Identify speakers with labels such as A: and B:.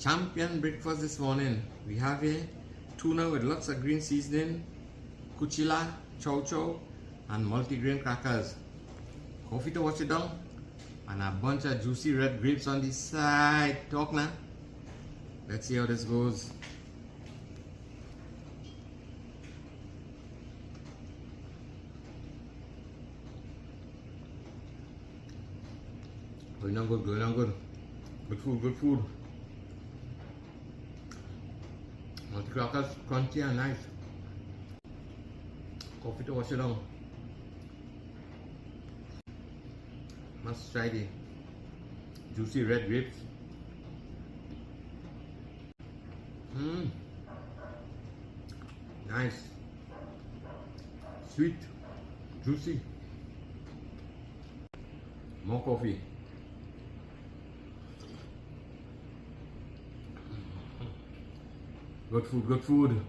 A: Champion breakfast this morning. We have here tuna with lots of green seasoning, kuchila, chow chow, and multigrain crackers. Coffee to wash it down, and a bunch of juicy red grapes on the side. Talk now. Let's see how this goes. Going on good, going on good. Good food, good food. Multi-crackers, crunchy and nice. Coffee to wash it down. Must try the juicy red grapes. Nice. Sweet, juicy. More coffee. Good food, good food.